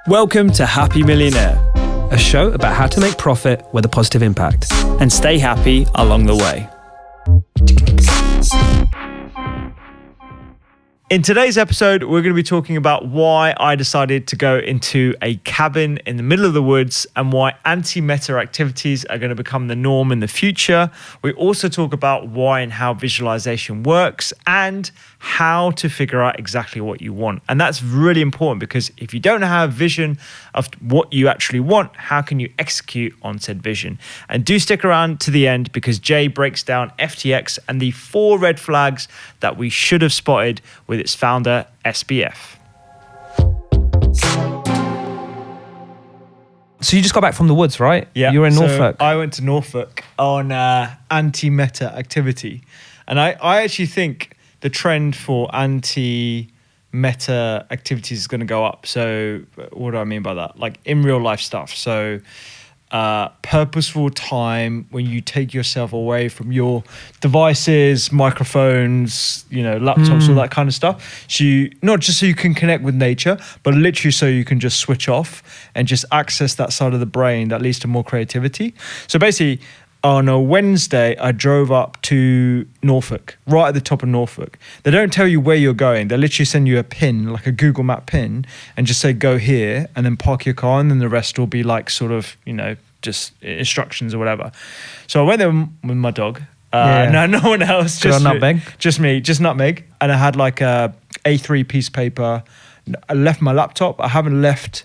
Welcome to Happy Millionaire, a show about how to make profit with a positive impact and stay happy along the way. In today's episode, we're going to be talking about why I decided to go into a cabin in the middle of the woods and why anti-meta activities are going to become the norm in the future. We also talk about why and how visualization works and how to figure out exactly what you want. And that's really important because if you don't have vision of what you actually want, how can you execute on said vision? And do stick around to the end because Jay breaks down FTX and the 4 red flags that we should have spotted with its founder, SBF. So you just got back from the woods, right? Yeah. You were in Norfolk. I went to Norfolk on anti-meta activity. And I actually think the trend for anti-meta activities is going to go up. So what do I mean by that? Like in real life stuff. So purposeful time when you take yourself away from your devices, microphones, laptops, all that kind of stuff. So not just so you can connect with nature, but literally so you can just switch off and just access that side of the brain that leads to more creativity. So basically, on a Wednesday, I drove up to Norfolk, right at the top of Norfolk. They don't tell you where you're going. They literally send you a pin, like a Google Map pin, and just say, go here, and then park your car, and then the rest will be like sort of, just instructions or whatever. So I went there with my dog. No one else. Just Nutmeg? Just me, just Nutmeg. And I had like a A3 piece of paper. I left my laptop. I haven't left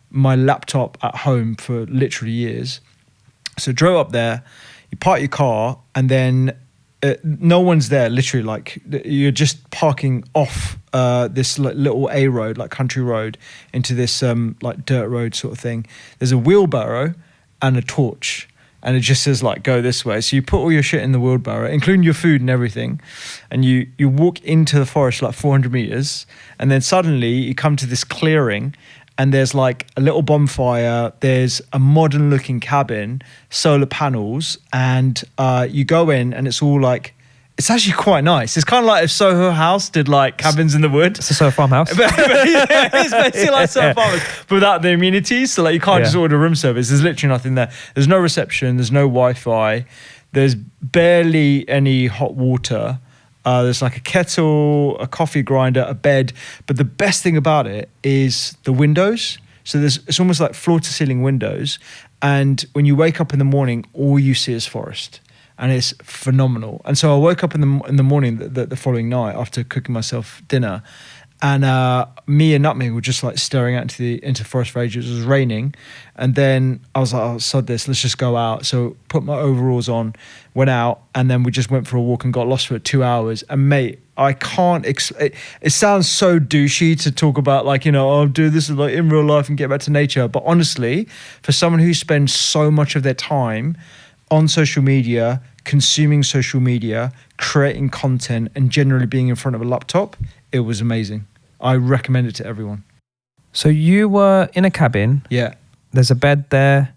my laptop at home for literally years. So drove up there, you park your car, and then no one's there, literally, like you're just parking off this little A road, like country road, into this like dirt road sort of thing. There's a wheelbarrow and a torch, and it just says like, go this way. So you put all your shit in the wheelbarrow, including your food and everything, and you walk into the forest like 400 meters, and then suddenly you come to this clearing, and there's like a little bonfire, there's a modern looking cabin, solar panels, and you go in and it's all like, it's actually quite nice. It's kind of like if Soho House did like cabins in the wood. It's a Soho farmhouse. Yeah, it's basically like Soho Farmhouse, but without the amenities. So like you can't just order room service. There's literally nothing there. There's no reception, there's no Wi-Fi, there's barely any hot water. There's like a kettle, a coffee grinder, a bed. But the best thing about it is the windows. So it's almost like floor to ceiling windows. And when you wake up in the morning, all you see is forest. And it's phenomenal. And so I woke up in the morning the following night after cooking myself dinner. And me and Nutmeg were just like staring out into forest for ages. It was raining. And then I was like, oh, sod this, let's just go out. So put my overalls on, went out, and then we just went for a walk and got lost for 2 hours. And mate, I can't, it sounds so douchey to talk about like, I'll do this like in real life and get back to nature. But honestly, for someone who spends so much of their time on social media, consuming social media, creating content, and generally being in front of a laptop, it was amazing. I recommend it to everyone. So you were in a cabin. Yeah. There's a bed there,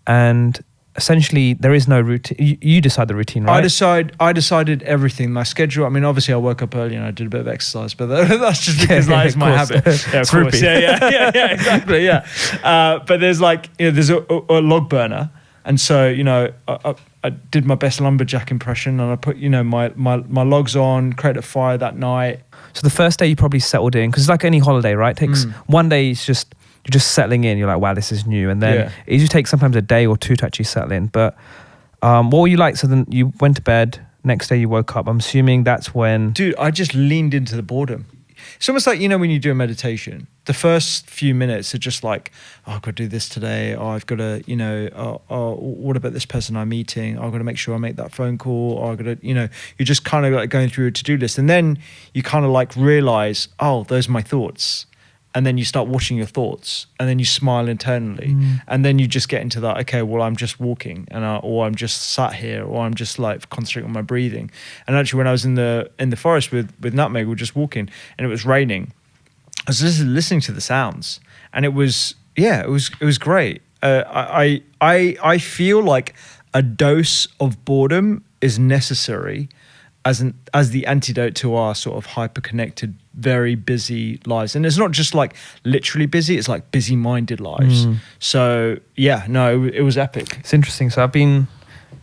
and essentially there is no routine. You decide the routine, right? I decided everything. My schedule. I mean, obviously I woke up early and I did a bit of exercise, but that's just because that is my habit. Yeah, of course. Rupy. Yeah, exactly. Yeah. But there's like, there's a log burner. And so, I did my best lumberjack impression, and I put, my logs on, created a fire that night. So the first day you probably settled in, because it's like any holiday, right? It takes one day, you're just settling in. You're like, wow, this is new. And then it usually takes sometimes a day or two to actually settle in. But what were you like? So then you went to bed, next day you woke up. I'm assuming that's when... Dude, I just leaned into the boredom. It's almost like, when you do a meditation, the first few minutes are just like, oh, I've got to do this today. Oh, I've got to, what about this person I'm meeting? Oh, I've got to make sure I make that phone call. Or I've got to, you're just kind of like going through a to-do list. And then you kind of like realize, oh, those are my thoughts. And then you start watching your thoughts, and then you smile internally, and then you just get into that. Okay, well, I'm just walking, or I'm just sat here, or I'm just like concentrating on my breathing. And actually, when I was in the forest with Nutmeg, we were just walking, and it was raining. I was listening to the sounds, and it was great. I feel like a dose of boredom is necessary as the antidote to our sort of hyper connected, very busy lives. And it's not just like literally busy, it's like busy minded lives. So yeah, no, it was epic. It's interesting. So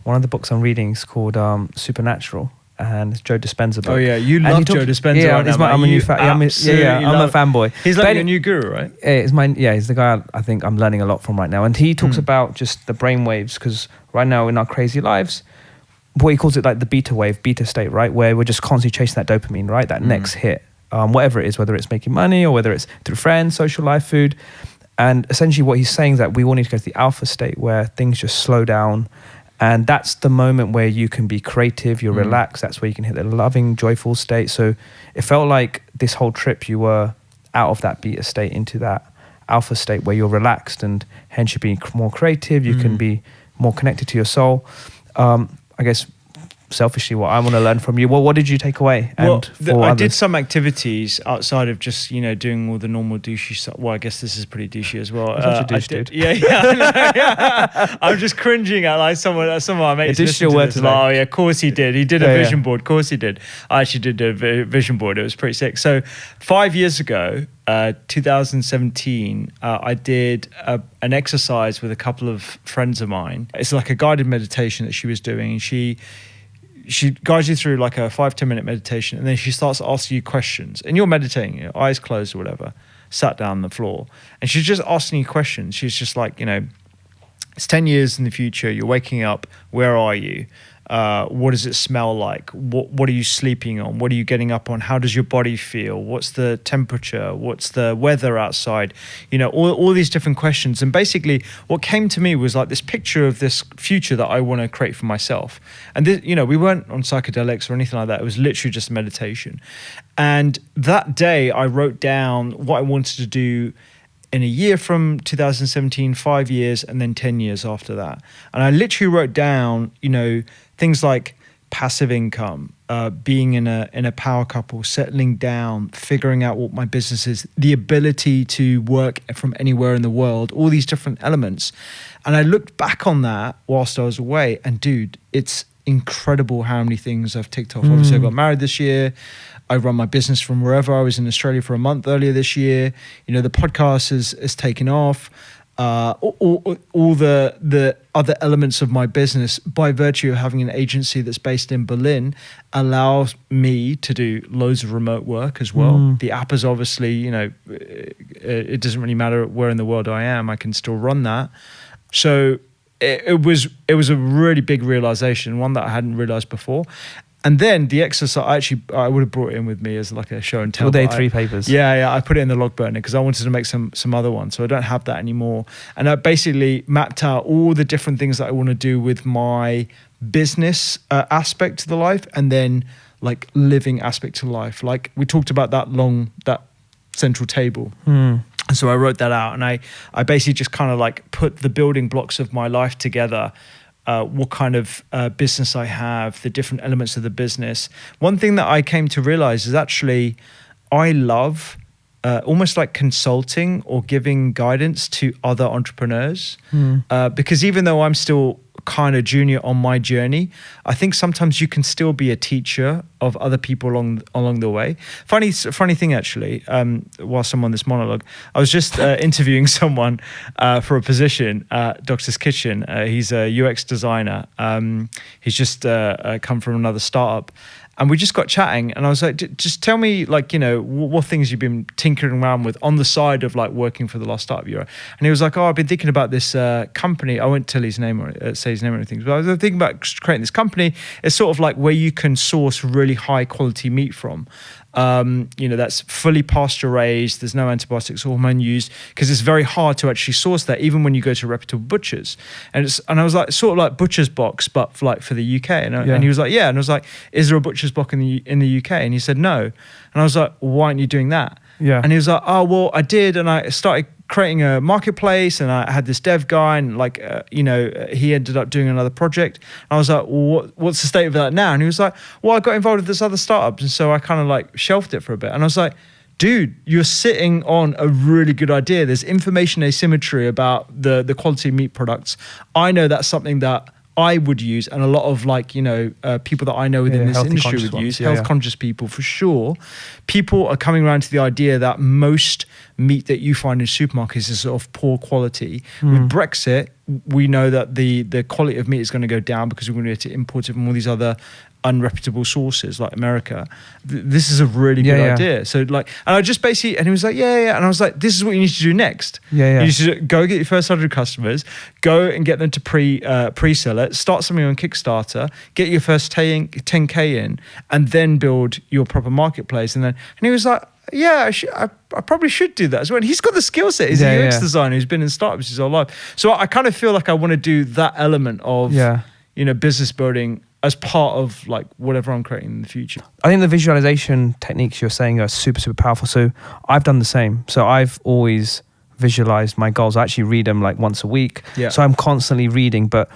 one of the books I'm reading is called Supernatural, and it's Joe Dispenza book. Oh yeah, you love Joe Dispenza. Yeah, right now, I'm a fanboy. He's like But your new guru, right? He's the guy I think I'm learning a lot from right now. And he talks about just the brain waves, because right now in our crazy lives, what he calls it like the beta state, right? Where we're just constantly chasing that dopamine, right? That next hit, whatever it is, whether it's making money or whether it's through friends, social life, food. And essentially what he's saying is that we all need to go to the alpha state where things just slow down. And that's the moment where you can be creative, you're relaxed. That's where you can hit the loving, joyful state. So it felt like this whole trip you were out of that beta state into that alpha state where you're relaxed, and hence you're being more creative. You can be more connected to your soul. I guess selfishly, what I want to learn from you, what did you take away? And I did some activities outside of just, doing all the normal douchey stuff. Well, I guess this is pretty douchey as well. Such a douche, dude. Yeah. I'm just cringing at like some of my mates. Additional word to oh yeah, of course he did. He did a vision board. Of course he did. I actually did a vision board. It was pretty sick. So 5 years ago, 2017, I did an exercise with a couple of friends of mine. It's like a guided meditation that she was doing, and she guides you through like a 5-10 minute meditation, and then she starts asking you questions, and you're meditating, your eyes closed or whatever, sat down on the floor, and she's just asking you questions. She's just like, it's 10 years in the future, you're waking up, where are you? What does it smell like? What are you sleeping on? What are you getting up on? How does your body feel? What's the temperature? What's the weather outside? All these different questions. And basically what came to me was like this picture of this future that I want to create for myself. And this, we weren't on psychedelics or anything like that. It was literally just meditation. And that day I wrote down what I wanted to do in a year from 2017, 5 years, and then 10 years after that. And I literally wrote down, things like passive income, being in a power couple, settling down, figuring out what my business is, the ability to work from anywhere in the world, all these different elements. And I looked back on that whilst I was away, and dude, it's incredible how many things I've ticked off. Obviously, I got married this year. I run my business from wherever. I was in Australia for a month earlier this year. The podcast has taken off. All the other elements of my business, by virtue of having an agency that's based in Berlin, allows me to do loads of remote work as well. The app is obviously, it doesn't really matter where in the world I am, I can still run that. So it was a really big realization, one that I hadn't realized before. And then the exercise, I would have brought it in with me as like a show and tell. All day 3 papers. Yeah, I put it in the log burner because I wanted to make some other ones. So I don't have that anymore. And I basically mapped out all the different things that I want to do with my business aspect to the life, and then like living aspect to life. Like we talked about that central table. And so I wrote that out, and I basically just kind of like put the building blocks of my life together. What kind of business I have, the different elements of the business. One thing that I came to realize is actually I love almost like consulting or giving guidance to other entrepreneurs. Because even though I'm still kind of junior on my journey, I think sometimes you can still be a teacher of other people along the way. Funny thing actually, whilst I'm on this monologue, I was just interviewing someone for a position at Doctor's Kitchen. He's a UX designer. He's just come from another startup. And we just got chatting, and I was like, just tell me, like, what things you've been tinkering around with on the side of like working for the last startup you're at. And he was like, I've been thinking about this company. I won't tell his name or say his name or anything, but I was thinking about creating this company. It's sort of like where you can source really high quality meat from. That's fully pasture raised. There's no antibiotics or hormone used, because it's very hard to actually source that, even when you go to reputable butchers. And I was like, sort of like Butcher's Box, but for the UK. And he was like, yeah. And I was like, is there a Butcher's Box in the UK? And he said no. And I was like, why aren't you doing that? Yeah. And he was like, oh well, I did, and I started creating a marketplace, and I had this dev guy, and he ended up doing another project. And I was like, well, what's the state of that now? And he was like, well, I got involved with this other startup, and so I kind of like shelved it for a bit. And I was like, dude, you're sitting on a really good idea. There's information asymmetry about the quality of meat products. I know that's something that I would use, and a lot of like, people that I know within this industry would use, health conscious people for sure. People are coming around to the idea that most meat that you find in supermarkets is sort of poor quality. With Brexit, we know that the quality of meat is going to go down because we're going to have to import it from all these other unreputable sources like America. This is a really good idea. So like, and I just basically, and he was like, yeah. And I was like, this is what you need to do next. You need to go get your first 100 customers, go and get them to pre-sell it, start something on Kickstarter, get your first 10K in, and then build your proper marketplace. And he was like, yeah, I probably should do that as well. And he's got the skill set. He's a UX designer who's been in startups his whole life. So I kind of feel like I want to do that element of, business building as part of like whatever I'm creating in the future. I think the visualization techniques you're saying are super, super powerful. So I've done the same. So I've always visualized my goals. I actually read them like once a week. So I'm constantly reading, but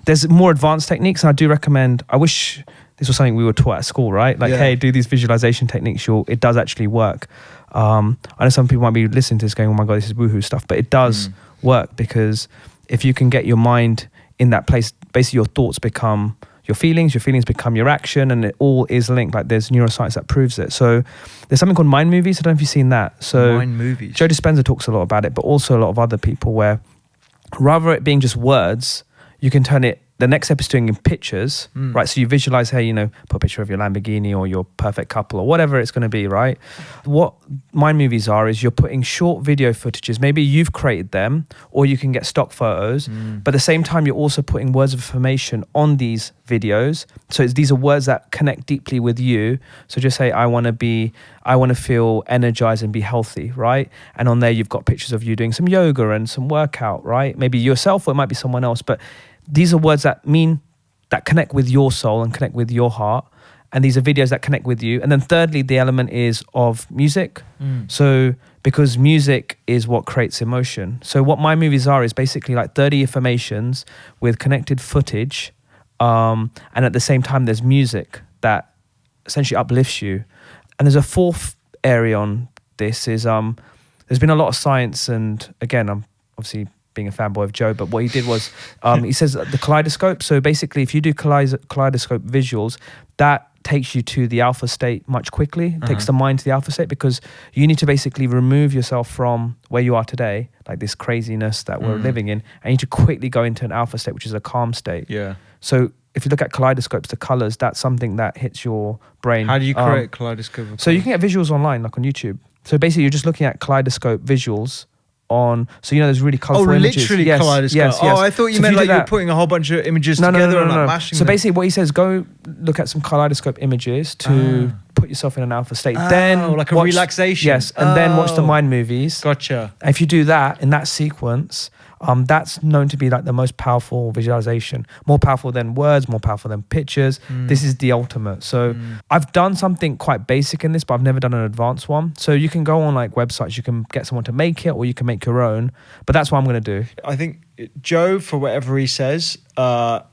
there's more advanced techniques. And I do recommend, I wish this was something we were taught at school, right? Like, hey, do these visualization techniques. It does actually work. I know some people might be listening to this going, oh my God, this is woohoo stuff, but it does work, because if you can get your mind in that place, basically your thoughts become your feelings become your action, and it all is linked. Like there's neuroscience that proves it. So there's something called mind movies. I don't know if you've seen that. So mind movies. Joe Dispenza talks a lot about it, but also a lot of other people, where rather it being just words, you can turn it, the next step is doing in pictures, right? So you visualize, hey, put a picture of your Lamborghini or your perfect couple or whatever it's going to be, right? What mind movies are is you're putting short video footages. Maybe you've created them, or you can get stock photos, but at the same time, you're also putting words of affirmation on these videos. So these are words that connect deeply with you. So just say, I want to feel energized and be healthy, right? And on there, you've got pictures of you doing some yoga and some workout, right? Maybe yourself, or it might be someone else, but these are words that connect with your soul and connect with your heart. And these are videos that connect with you. And then thirdly, the element is of music. So because music is what creates emotion. So what my movies are is basically like 30 affirmations with connected footage. And at the same time, there's music that essentially uplifts you. And there's a fourth area on this is, there's been a lot of science, and again, I'm obviously being a fanboy of Joe, but what he did was, he says the kaleidoscope. So basically, if you do kaleidoscope visuals, that takes you to the alpha state much quickly. It takes the mind to the alpha state, because you need to basically remove yourself from where you are today, like this craziness that we're living in, and you need to quickly go into an alpha state, which is a calm state. So if you look at kaleidoscopes, the colors, that's something that hits your brain. How do you create kaleidoscope? So you can get visuals online, like on YouTube. So basically, you're just looking at kaleidoscope visuals on, so there's really colorful images. Literally kaleidoscope. Yes. Oh, I thought you meant like you're putting a whole bunch of images together and like mashing them. Basically what he says, go look at some kaleidoscope images to put yourself in an alpha state. Then like a relaxation. Yes, and then watch the mind movies. Gotcha. And if you do that in that sequence, that's known to be like the most powerful visualization, more powerful than words, more powerful than pictures. This is the ultimate. So I've done something quite basic in this, but I've never done an advanced one. So you can go on like websites, you can get someone to make it, or you can make your own, but that's what I'm going to do. I think Joe, for whatever he says,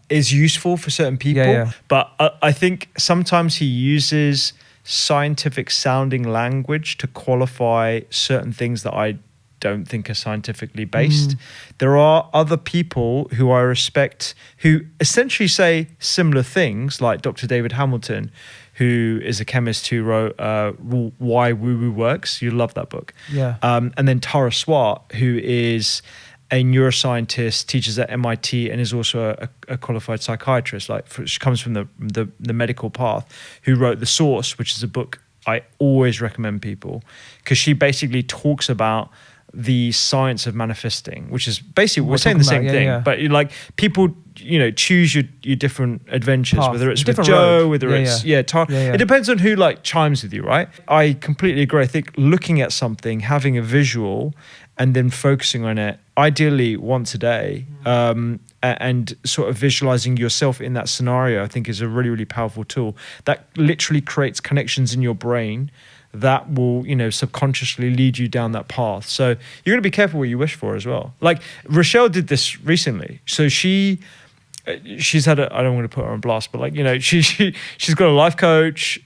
is useful for certain people, but I think sometimes he uses scientific sounding language to qualify certain things that I don't think are scientifically based. There are other people who I respect who essentially say similar things, like Dr. David Hamilton, who is a chemist who wrote Why Woo Woo Works. You love that book. And then Tara Swart, who is a neuroscientist, teaches at MIT, and is also a qualified psychiatrist. She comes from the medical path, who wrote The Source, which is a book I always recommend people, because she basically talks about the science of manifesting, which is basically we're saying the same thing, but people choose your different adventures, whether it's with Joe, whether it's it depends on who chimes with you, right? I completely agree. I think looking at something, having a visual, and then focusing on it, ideally once a day, and sort of visualizing yourself in that scenario, I think is a really, really powerful tool that literally creates connections in your brain that will, subconsciously lead you down that path. So you're going to be careful what you wish for as well. Like Rochelle did this recently. So she's had I don't want to put her on blast, but she's got a life coach.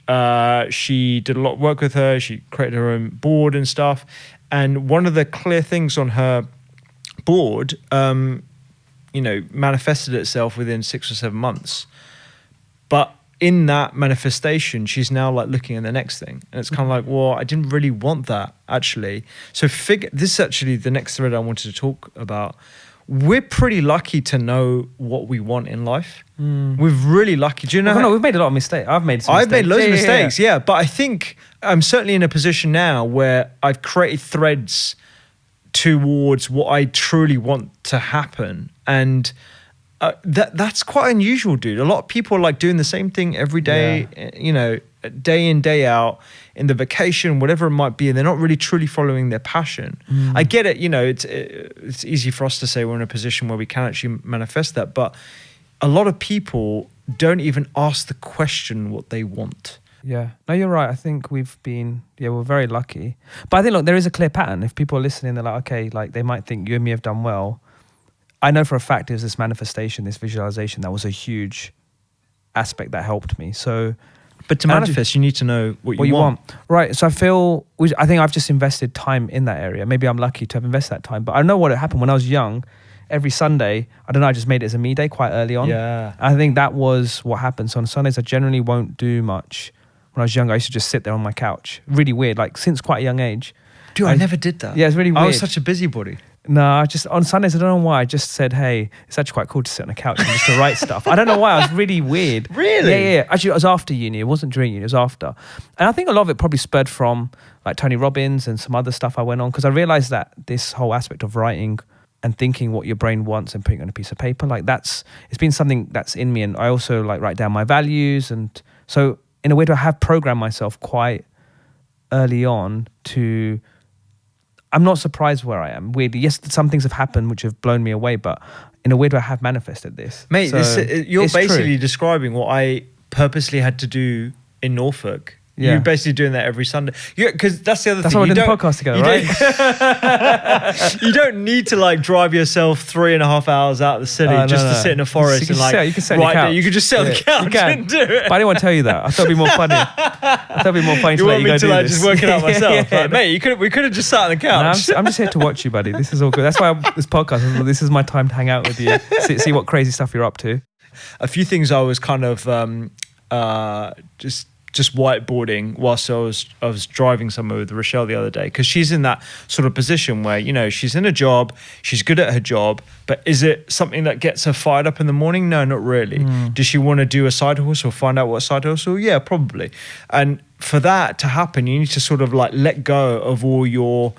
She did a lot of work with her. She created her own board and stuff. And one of the clear things on her board manifested itself within 6 or 7 months. But in that manifestation, she's now like looking at the next thing. And it's kind of like, well, I didn't really want that actually. So this is actually the next thread I wanted to talk about. We're pretty lucky to know what we want in life. We're really lucky. Do you know? No, we've made a lot of mistakes. I've made loads of mistakes, yeah. But I think I'm certainly in a position now where I've created threads towards what I truly want to happen. And that's quite unusual, dude. A lot of people are like doing the same thing every day, day in, day out, in the vacation, whatever it might be, and they're not really truly following their passion. I get it, it's easy for us to say we're in a position where we can actually manifest that, but a lot of people don't even ask the question what they want. Yeah, no, you're right. I think we're very lucky. But I think, look, there is a clear pattern. If people are listening, they're like, okay, like they might think you and me have done well. I know for a fact there's this manifestation, this visualization, that was a huge aspect that helped me. So, but to manifest, you need to know what you want. Right. So I think I've just invested time in that area. Maybe I'm lucky to have invested that time. But I know what happened when I was young. Every Sunday, I just made it as a me day quite early on. Yeah. I think that was what happened. So on Sundays, I generally won't do much. When I was younger, I used to just sit there on my couch. Really weird, like since quite a young age. Dude, I never did that. Yeah, it's really weird. I was such a busybody. No, on Sundays, I don't know why, I just said, hey, it's actually quite cool to sit on a couch and just to write stuff. I don't know why, I was really weird. Really? Yeah. Actually, it was after uni. It wasn't during uni, it was after. And I think a lot of it probably spurred from like Tony Robbins and some other stuff I went on, because I realized that this whole aspect of writing and thinking what your brain wants and putting it on a piece of paper, like it's been something that's in me. And I also like write down my values. And so in a way, I have programmed myself quite early on to... I'm not surprised where I am. Weirdly, yes, some things have happened which have blown me away, but in a weird way, I have manifested this. Mate, you're basically describing what I purposely had to do in Norfolk. Yeah. You're basically doing that every Sunday. Because that's the other thing. That's why we're doing the podcast together, right? You don't need to like drive yourself 3.5 hours out of the city to sit in a forest and like you can sit on the couch. You could just sit on the couch and do it. But I didn't want to tell you that. I thought it'd be more funny. You want me to like just work it out myself? Like, mate, we could have just sat on the couch. No, I'm just here to watch you, buddy. This is all good. That's why this podcast. This is my time to hang out with you. See what crazy stuff you're up to. A few things I was kind of just whiteboarding whilst I was driving somewhere with Rochelle the other day, because she's in that sort of position where she's in a job, she's good at her job, but is it something that gets her fired up in the morning? No, not really. Does she want to do a side hustle or find out what side hustle? Yeah, probably. And for that to happen, you need to sort of like let go of all your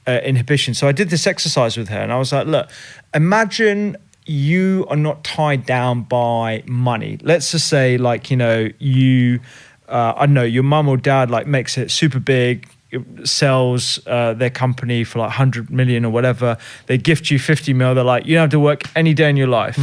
inhibitions. So I did this exercise with her, and I was like, look, imagine you are not tied down by money. Let's just say like you I don't know, your mum or dad like makes it super big, sells their company for like 100 million or whatever. They gift you 50 mil. They're like, you don't have to work any day in your life.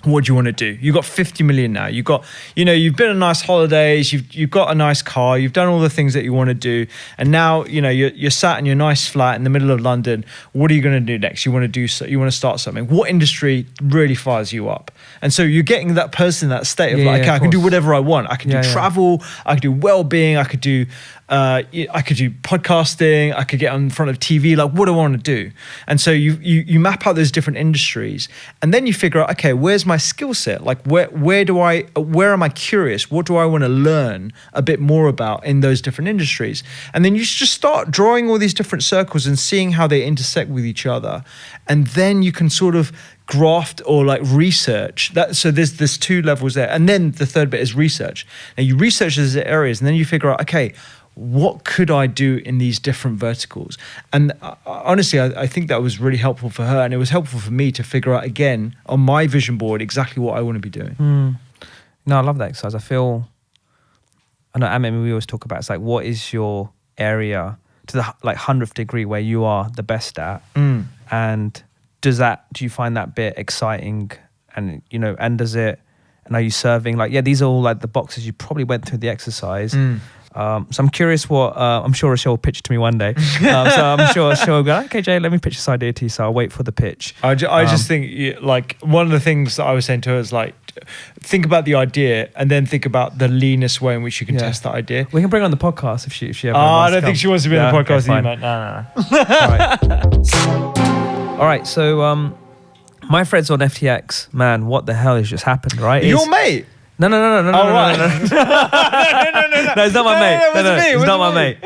What do you want to do? You got 50 million now. You got, you've been on nice holidays. You've got a nice car. You've done all the things that you want to do. And now, you're sat in your nice flat in the middle of London. What are you going to do next? You want to start something. What industry really fires you up? And so you're getting that person, that state of I can do whatever I want. I can do travel. I can do well-being. I could do podcasting. I could get in front of TV. Like, what do I want to do? And so you map out those different industries, and then you figure out, okay, where's my skill set? Like, where am I curious? What do I want to learn a bit more about in those different industries? And then you just start drawing all these different circles and seeing how they intersect with each other, and then you can sort of graft or like research that. So there's two levels there, and then the third bit is research. Now you research those areas, and then you figure out, okay, what could I do in these different verticals? And honestly, I think that was really helpful for her, and it was helpful for me to figure out again on my vision board exactly what I want to be doing. No, I love that exercise. I know, Amit, we always talk about, it's like, what is your area to the like 100th degree where you are the best at? And do you find that bit exciting? And and are you serving, like, these are all like the boxes you probably went through the exercise. So I'm curious what I'm sure Rochelle will pitch to me one day. So I'm sure she'll go, okay, Jay, let me pitch this idea to you. So I'll wait for the pitch. I just think like one of the things that I was saying to her is like, think about the idea and then think about the leanest way in which you can test that idea. We can bring her on the podcast if she ever I don't think she wants to be on the podcast either, mate. No. All right. So My friends on FTX, man, what the hell has just happened, right? Your mate? No. Oh, right. No, it's not my mate. It's not my mate.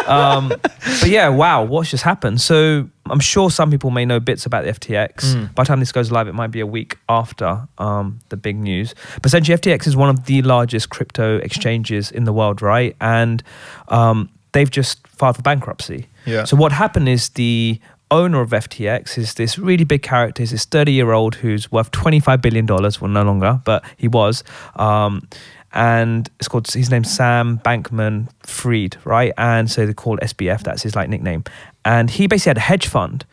But yeah, wow, what's just happened? So I'm sure some people may know bits about the FTX. By the time this goes live, it might be a week after the big news. But essentially, FTX is one of the largest crypto exchanges in the world, right? And they've just filed for bankruptcy. Yeah. So what happened is the owner of FTX is this really big character. He's this 30-year-old who's worth $25 billion. Well, no longer, but he was. And his name's Sam Bankman-Fried, right? And so they call SBF, that's his like nickname. And he basically had a hedge fund,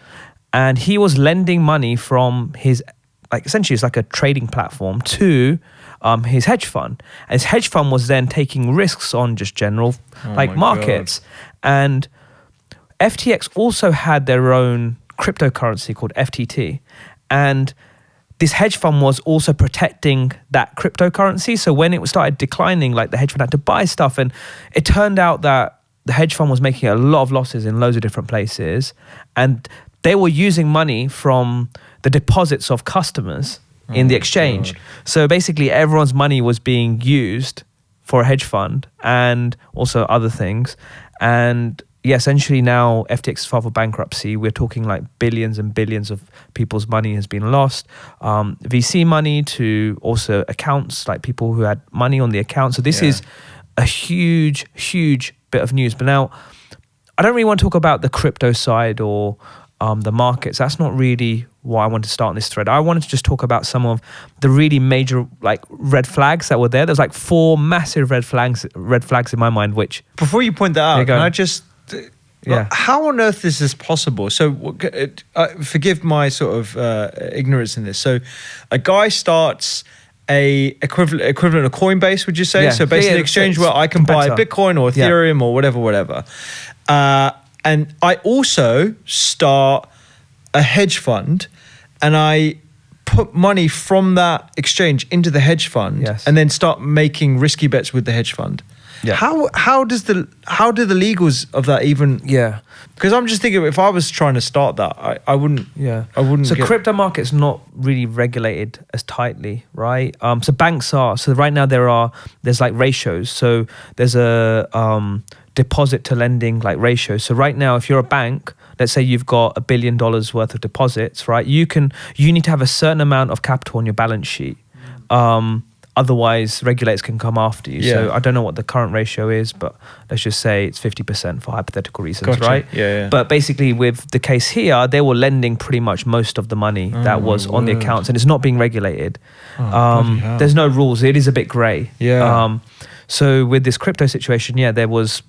and he was lending money from his, like essentially it's like a trading platform to his hedge fund. And his hedge fund was then taking risks on just general markets. God. And FTX also had their own cryptocurrency called FTT. And this hedge fund was also protecting that cryptocurrency. So when it started declining, like the hedge fund had to buy stuff. And it turned out that the hedge fund was making a lot of losses in loads of different places. And they were using money from the deposits of customers in the exchange. God. So basically everyone's money was being used for a hedge fund and also other things. And yeah, essentially now FTX is filed for bankruptcy. We're talking like billions and billions of people's money has been lost. VC money to also accounts, like people who had money on the account. So this is a huge, huge bit of news. But now, I don't really want to talk about the crypto side or the markets. That's not really why I wanted to start on this thread. I wanted to just talk about some of the really major like red flags that were there. There's like 4 massive red flags in my mind, which... Before you point that out, can I just... Yeah. How on earth is this possible? So, forgive my sort of ignorance in this. So, a guy starts a equivalent of Coinbase, would you say? Yeah. So basically, an exchange where I can buy Bitcoin or Ethereum or whatever. And I also start a hedge fund, and I put money from that exchange into the hedge fund, and then start making risky bets with the hedge fund. Yeah. How do the legals of that even? Yeah. Because I'm just thinking, if I was trying to start that, I wouldn't. Yeah. I wouldn't. So crypto market's not really regulated as tightly, right? So banks are. So right now there's like ratios. So there's a deposit to lending like ratio. So right now, if you're a bank, let's say you've got $1 billion worth of deposits, right? You need to have a certain amount of capital on your balance sheet. Otherwise, regulators can come after you. Yeah. So I don't know what the current ratio is, but let's just say it's 50% for hypothetical reasons, right? Yeah. But basically, with the case here, they were lending pretty much most of the money that was on the accounts, and it's not being regulated. There's no rules. It is a bit grey. Yeah. So with this crypto situation, there was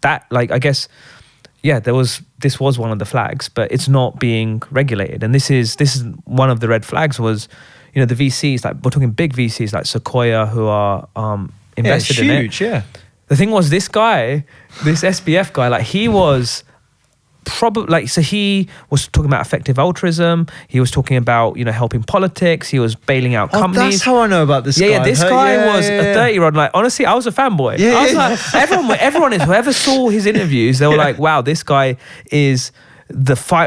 that. Like I guess, this was one of the flags, but it's not being regulated, and this is one of the red flags was. The VCs, like we're talking big VCs like Sequoia, who are invested in it. Huge, yeah. The thing was, this guy, this SBF guy, like he was probably so he was talking about effective altruism. He was talking about helping politics. He was bailing out companies. That's how I know about this guy. Yeah, this guy was a 30-year-old. Like honestly, I was a fanboy. I was like, everyone is. Whoever saw his interviews, they were like, wow, this guy is.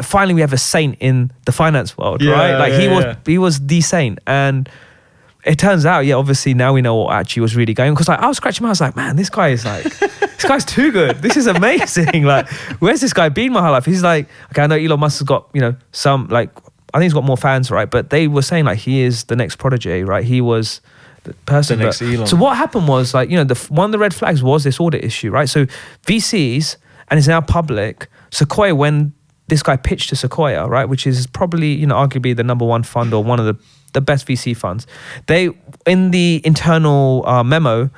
Finally we have a saint in the finance world, right? Like he was the saint, and it turns out, obviously now we know what actually was really going on. Because I was scratching my head, I was like, man, this guy is like, this guy's too good. This is amazing. Like, where's this guy been my whole life? He's like, okay, I know Elon Musk has got some like, I think he's got more fans, right? But they were saying like he is the next prodigy, right? He was the person. The next Elon. So what happened was like, one of the red flags was this audit issue, right? So VCs, and it's now public. Sequoia, when this guy pitched to Sequoia, right, which is probably, arguably the number one fund or one of the best VC funds. They, in the internal memo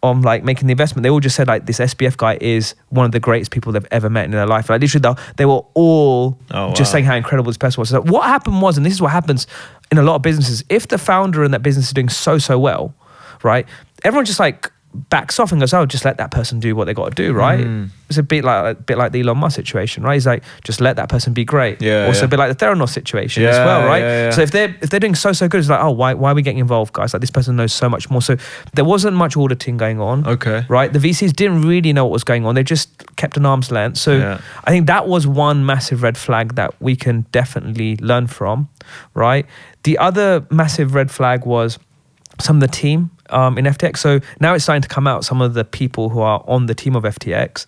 on like making the investment, they all just said like this SBF guy is one of the greatest people they've ever met in their life. Like literally, they were all just saying how incredible this person was. So what happened was, and this is what happens in a lot of businesses, if the founder in that business is doing so well, right, everyone just like backs off and goes, "Oh, just let that person do what they got to do," right? It's a bit like the Elon Musk situation, right? He's like, just let that person be great. Also, a bit like the Theranos situation as well, right? So if they're doing so good, it's like, oh, why are we getting involved, guys? Like, this person knows so much more. So there wasn't much auditing going on. Okay. Right? The VCs didn't really know what was going on. They just kept an arm's length. So I think that was one massive red flag that we can definitely learn from, right? The other massive red flag was some of the team in FTX. So now it's starting to come out, some of the people who are on the team of FTX.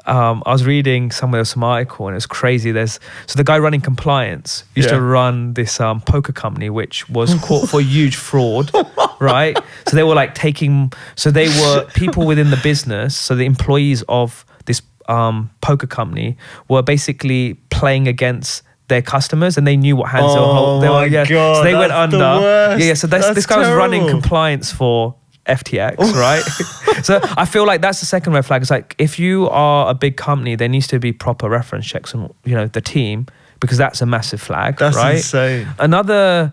I was reading somewhere some article and it was crazy. So the guy running compliance used to run this poker company, which was caught for huge fraud, right? So they were like they were people within the business. So the employees of this poker company were basically playing against their customers, and they knew what hands they were holding. God, so they went under. So this guy was running terrible. compliance for FTX, right? So I feel like that's the second red flag. It's like, if you are a big company, there needs to be proper reference checks on the team, because that's a massive flag. That's right? insane. Another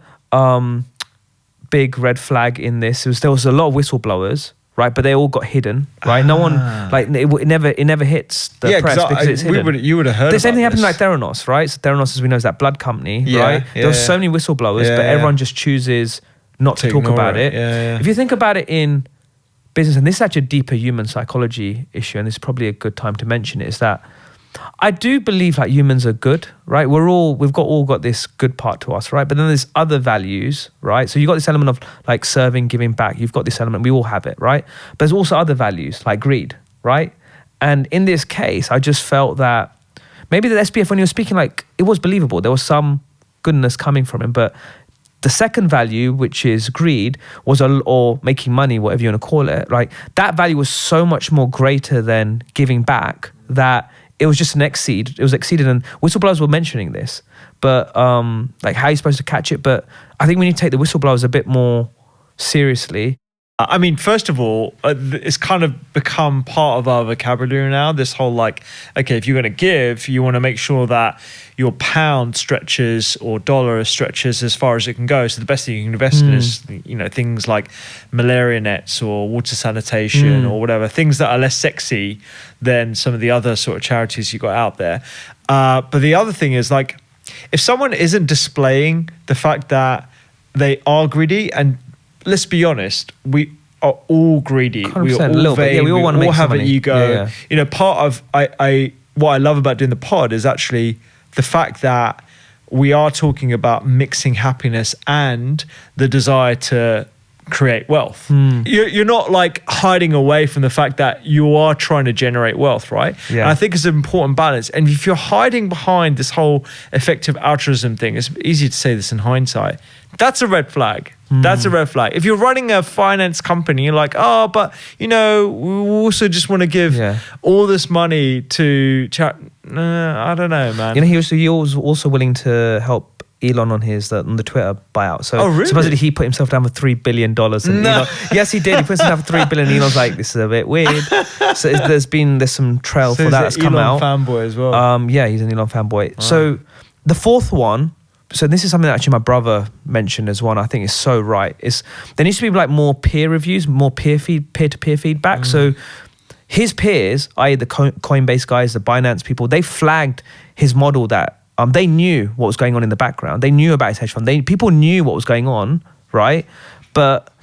big red flag in this was there was a lot of whistleblowers. Right, but they all got hidden. Right, no one it never hits the press because it's hidden. You would have heard. The same thing happened this. like Theranos, right? So Theranos, as we know, is that blood company, right? There were so many whistleblowers, but everyone just chooses not to talk about it. If you think about it in business, and this is actually a deeper human psychology issue, and this is probably a good time to mention it, is that I do believe like humans are good, right? We've all got this good part to us, right? But then there's other values, right? So you've got this element of like serving, giving back. You've got this element, we all have it, right? But there's also other values like greed, right? And in this case, I just felt that maybe the SPF, when he was speaking, like, it was believable. There was some goodness coming from him, but the second value, which is greed, or making money, whatever you want to call it, right? That value was so much more greater than giving back that it was just it was exceeded, and whistleblowers were mentioning this, but like, how are you supposed to catch it? But I think we need to take the whistleblowers a bit more seriously. I mean, first of all, it's kind of become part of our vocabulary now. This whole like, okay, if you're going to give, you want to make sure that your pound stretches or dollar stretches as far as it can go. So the best thing you can invest in is, things like malaria nets or water sanitation or whatever, things that are less sexy than some of the other sort of charities you got out there. But the other thing is, like, if someone isn't displaying the fact that they are greedy, and let's be honest, we are all greedy. We are all vain. we all want to make have some an money. ego. Part of what I love about doing the pod is actually the fact that we are talking about mixing happiness and the desire to create wealth. You're not like hiding away from the fact that you are trying to generate wealth, right? And I think it's an important balance. And if you're hiding behind this whole effective altruism thing, it's easy to say this in hindsight, that's a red flag. That's a red flag. If you're running a finance company, you're like, oh, but we also just want to give all this money to I don't know, man. He was also willing to help Elon on the Twitter buyout. So really? Supposedly he put himself down for $3 billion. And Elon, yes, he did. He put himself down for $3 billion. Elon's like, this is a bit weird. So there's some trail for that that's come out. Elon fanboy as well. He's an Elon fanboy. Wow. So the fourth one. So this is something that actually my brother mentioned as one. I think is so right. Is there needs to be like more peer reviews, more peer-to-peer feedback. So his peers, i.e. the Coinbase guys, the Binance people, they flagged his model that they knew what was going on in the background. They knew about his hedge fund. People knew what was going on, right? But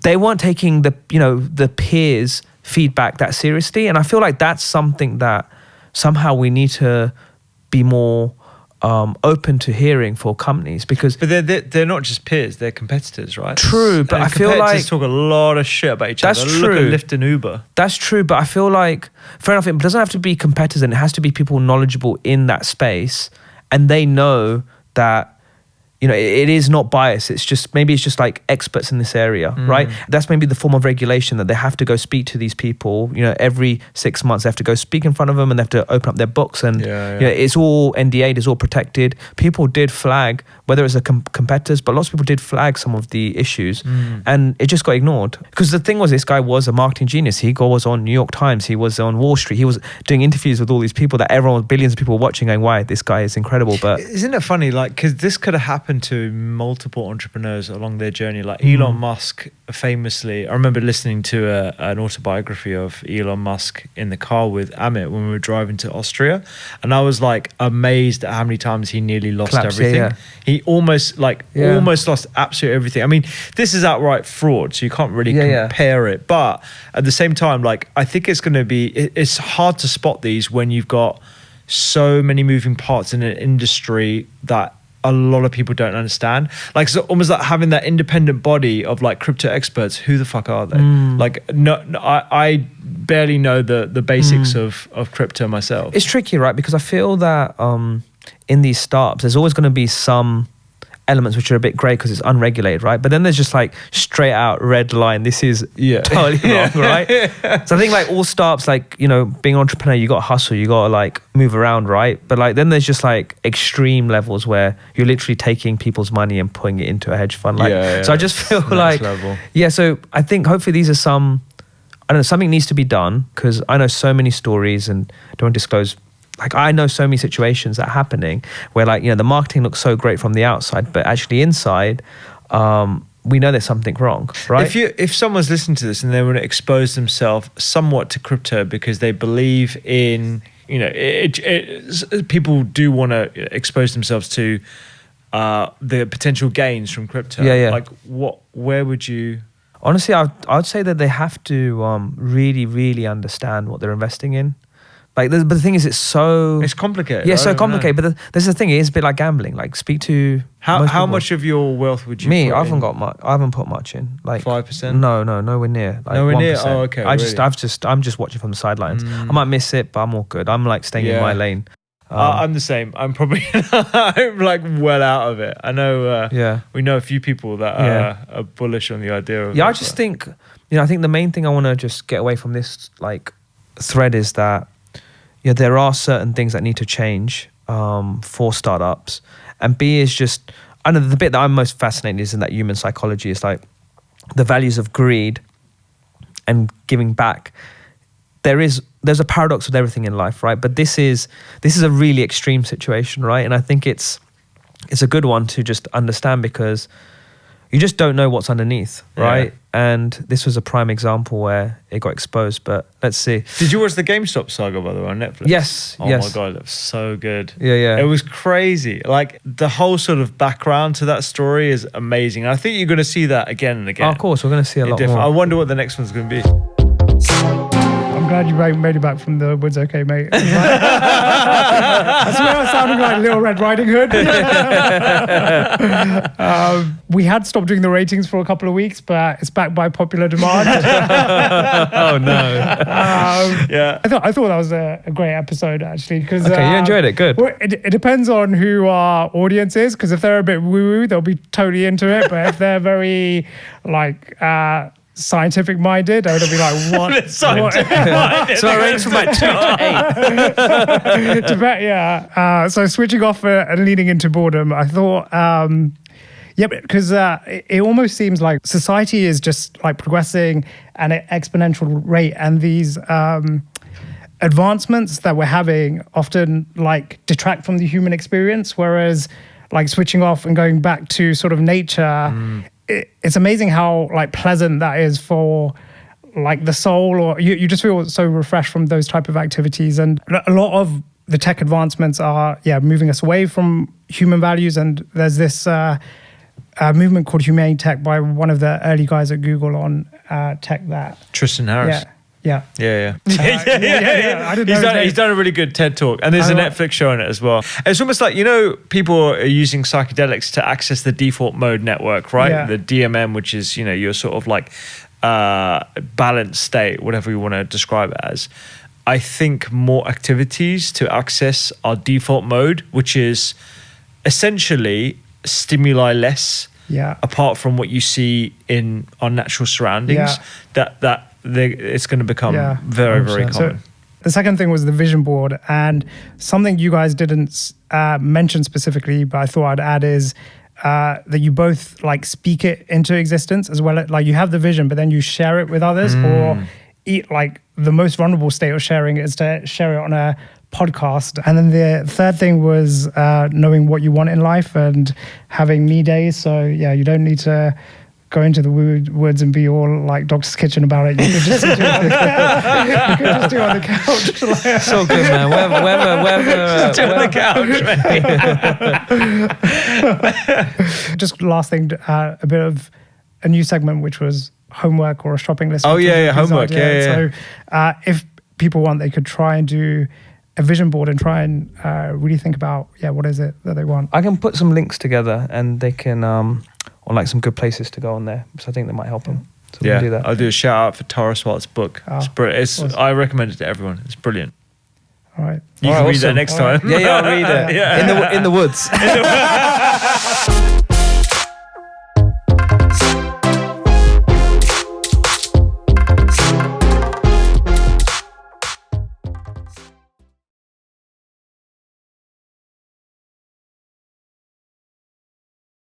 they weren't taking the peers' feedback that seriously. And I feel like that's something that somehow we need to be more open to hearing for companies, because they're not just peers, they're competitors, right? True, but I feel like competitors talk a lot of shit about each other. That's true. Look at Lyft and Uber. That's true, but I feel like, fair enough, it doesn't have to be competitors, and it has to be people knowledgeable in that space, and they know that it is not biased. It's just like experts in this area, right? That's maybe the form of regulation, that they have to go speak to these people. Every 6 months they have to go speak in front of them, and they have to open up their books. And it's all NDA'd, it's all protected. People did flag, whether it's competitors, but lots of people did flag some of the issues, and it just got ignored. Because the thing was, this guy was a marketing genius. He was on New York Times. He was on Wall Street. He was doing interviews with all these people that billions of people were watching, going, "Why, this guy is incredible." But isn't it funny? Like, because this could have happened happened to multiple entrepreneurs along their journey. Like Elon Musk famously, I remember listening to an autobiography of Elon Musk in the car with Amit when we were driving to Austria. And I was like amazed at how many times he nearly lost everything. He almost lost absolutely everything. I mean, this is outright fraud, so you can't really compare it. But at the same time, like, I think it's going to be, it's hard to spot these when you've got so many moving parts in an industry that a lot of people don't understand. Like, it's almost like having that independent body of like crypto experts. Who the fuck are they? Like, I barely know the basics of crypto myself. It's tricky, right? Because I feel that in these startups, there's always going to be some elements which are a bit grey because it's unregulated, right? But then there's just like straight out red line. This is totally wrong, right? So I think like all startups, like, you know, being an entrepreneur, you got to hustle, you got to like move around, right? But like then there's just like extreme levels where you're literally taking people's money and putting it into a hedge fund. Like, so I just feel like, so I think hopefully these are some, I don't know, something needs to be done because I know so many stories and don't disclose. Like, I know so many situations that are happening where, like, you know, the marketing looks so great from the outside, but actually inside, we know there's something wrong, right? If someone's listening to this and they want to expose themselves somewhat to crypto because they believe in, you know, people do want to expose themselves to the potential gains from crypto. Like, where would you? Honestly, I'd say that they have to really, really understand what they're investing in. Like, but the thing is, it's complicated. Yeah, so complicated. But there's the thing, it is a bit like gambling. Like, speak to how much of your wealth would you? I haven't got much. I haven't put much in. Like 5%. No, nowhere near. Like nowhere 1%. near. Oh, okay. I'm just watching from the sidelines. I might miss it, but I'm all good. I'm like staying in my lane. I'm the same. I'm probably I'm like well out of it. I know. We know a few people that are bullish on the idea of. Yeah, I just think, you know, I think the main thing I want to just get away from this like thread is that, yeah, there are certain things that need to change for startups. And B is just, I know the bit that I'm most fascinated is in that human psychology is like the values of greed and giving back. There's a paradox with everything in life, right? But this is a really extreme situation, right? And I think it's a good one to just understand because you just don't know what's underneath, right? Yeah. And this was a prime example where it got exposed, but let's see. Did you watch the GameStop saga, by the way, on Netflix? Yes. Oh my God, it was so good. Yeah. It was crazy. Like, the whole sort of background to that story is amazing. And I think you're going to see that again and again. Oh, of course, we're going to see a lot more. I wonder what the next one's going to be. I'm glad you made it back from the woods okay, mate. I swear I was sounding like Little Red Riding Hood. We had stopped doing the ratings for a couple of weeks, but it's back by popular demand. Oh, no. I thought that was a great episode, actually. Because okay, you enjoyed it. Good. Well, it depends on who our audience is, because if they're a bit woo-woo, they'll be totally into it. But if they're very, like... scientific minded, I would be like, what? Scientific minded. So I range from like 2 to 8. So switching off and leaning into boredom, I thought, because it almost seems like society is just like progressing at an exponential rate, and these advancements that we're having often like detract from the human experience, whereas like switching off and going back to sort of nature, it's amazing how like pleasant that is for like the soul, or you just feel so refreshed from those type of activities. And a lot of the tech advancements are moving us away from human values. And there's this movement called Humane Tech by one of the early guys at Google on tech that Tristan Harris. Yeah. I didn't know he's done a really good TED talk, and there's a Netflix show on it as well. It's almost like, you know, people are using psychedelics to access the default mode network, right? Yeah. The DMM, which is, you know, your sort of like balanced state, whatever you want to describe it as. I think more activities to access our default mode, which is essentially stimuli less, apart from what you see in our natural surroundings, that it's going to become very, very common. So the second thing was the vision board, and something you guys didn't mention specifically, but I thought I'd add is that you both like speak it into existence as well. Like, you have the vision, but then you share it with others, or like the most vulnerable state of sharing is to share it on a podcast. And then the third thing was knowing what you want in life and having me days. So yeah, you don't need to go into the woods and be all like Doctor's Kitchen about it. You could just do it on the couch. So good, man. Wherever Sit on the couch. Just last thing, a bit of a new segment, which was homework or a shopping list. Oh yeah, homework. Yeah. So if people want, they could try and do a vision board and try and really think about, what is it that they want. I can put some links together and they can, or like some good places to go on there. So I think that might help them. So we can do that. I'll do a shout out for Tara Swart's book. It's brilliant. Awesome. I recommend it to everyone. It's brilliant. All right. You can read that next time. Yeah, I'll read it. In the woods.